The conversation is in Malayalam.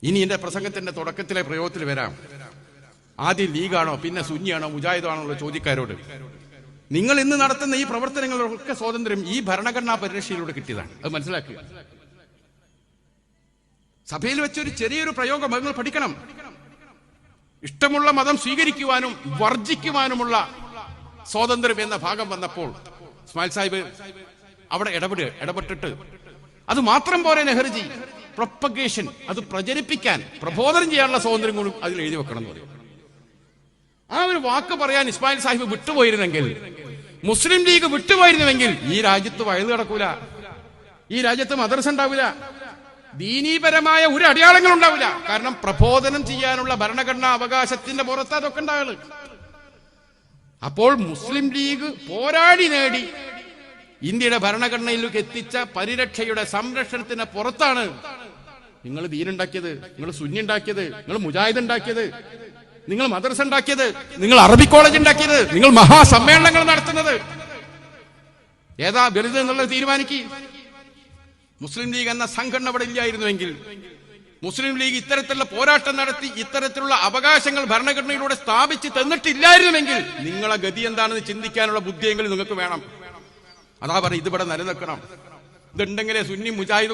ഇനി എന്റെ പ്രസംഗത്തിന്റെ തുടക്കത്തിലെ പ്രയോഗത്തിൽ വരാം. ആദ്യം ലീഗാണോ പിന്നെ സുന്നിയാണോ മുജാഹിദാണോ ഉള്ള ചോദ്യക്കാരോട്, നിങ്ങൾ ഇന്ന് നടത്തുന്ന ഈ പ്രവർത്തനങ്ങളൊക്കെ സ്വാതന്ത്ര്യം ഈ ഭരണഘടനാ പരിരക്ഷയിലൂടെ കിട്ടിയതാണ്. അത് മനസ്സിലാക്കുക. സഭയിൽ വെച്ചൊരു ചെറിയൊരു പ്രയോഗം നിങ്ങൾ പഠിക്കണം. ഇഷ്ടമുള്ള മതം സ്വീകരിക്കുവാനും വർജിക്കുവാനുമുള്ള സ്വാതന്ത്ര്യം എന്ന ഭാഗം വന്നപ്പോൾ ഇസ്മായിൽ സാഹിബ് അവിടെ ഇടപെട്ടിട്ട് അത് മാത്രം പോലെ നെഹ്റുജി പ്രൊപ്പഗേഷൻ, അത് പ്രചരിപ്പിക്കാൻ പ്രബോധനം ചെയ്യാനുള്ള സ്വാതന്ത്ര്യം കൂടി അതിൽ എഴുതി വെക്കണം എന്ന് പറയും. ആ ഒരു വാക്ക് പറയാൻ ഇസ്മായിൽ സാഹിബ് വിട്ടുപോയിരുന്നെങ്കിൽ, മുസ്ലിം ലീഗ് വിട്ടുപോയിരുന്നുവെങ്കിൽ ഈ രാജ്യത്ത് വയല് കിടക്കൂല, ഈ രാജ്യത്ത് മദ്രസ ഉണ്ടാവില്ല, ദീനീപരമായ ഒരു അടയാളങ്ങൾ ഉണ്ടാവില്ല. കാരണം പ്രബോധനം ചെയ്യാനുള്ള ഭരണഘടനാ അവകാശത്തിന്റെ പുറത്ത് അതൊക്കെ ഉണ്ടാവുള്ളൂ. അപ്പോൾ മുസ്ലിം ലീഗ് പോരാടി നേടി ഇന്ത്യയുടെ ഭരണഘടനയിലേക്ക് എത്തിച്ച പരിരക്ഷയുടെ സംരക്ഷണത്തിന് പുറത്താണ് നിങ്ങൾ ദീനുണ്ടാക്കിയത്, നിങ്ങൾ സുന്നി ഉണ്ടാക്കിയത്, നിങ്ങൾ മുജാഹിദ് ഉണ്ടാക്കിയത്, നിങ്ങൾ മദ്രസ ഉണ്ടാക്കിയത്, നിങ്ങൾ അറബി കോളേജ് ഉണ്ടാക്കിയത്, നിങ്ങൾ മഹാസമ്മേളനങ്ങൾ നടത്തുന്നത്. ഏതാ വലുത് എന്നുള്ളത് തീരുമാനിക്കുക. മുസ്ലിം ലീഗ് എന്ന സംഘടന അവിടെ ഇല്ലായിരുന്നുവെങ്കിൽ, മുസ്ലിം ലീഗ് ഇത്തരത്തിലുള്ള പോരാട്ടം നടത്തി ഇത്തരത്തിലുള്ള അവകാശങ്ങൾ ഭരണഘടനയിലൂടെ സ്ഥാപിച്ച് തന്നിട്ടില്ലായിരുന്നുവെങ്കിൽ നിങ്ങളെ ഗതി എന്താണെന്ന് ചിന്തിക്കാനുള്ള ബുദ്ധിയെങ്കിലും നിങ്ങൾക്ക് വേണം. അതാ പറയും, ഇതിവിടെ നിലനിൽക്കണം. ഇതുണ്ടെങ്കിലേ സുന്നി മുജാഹിദ്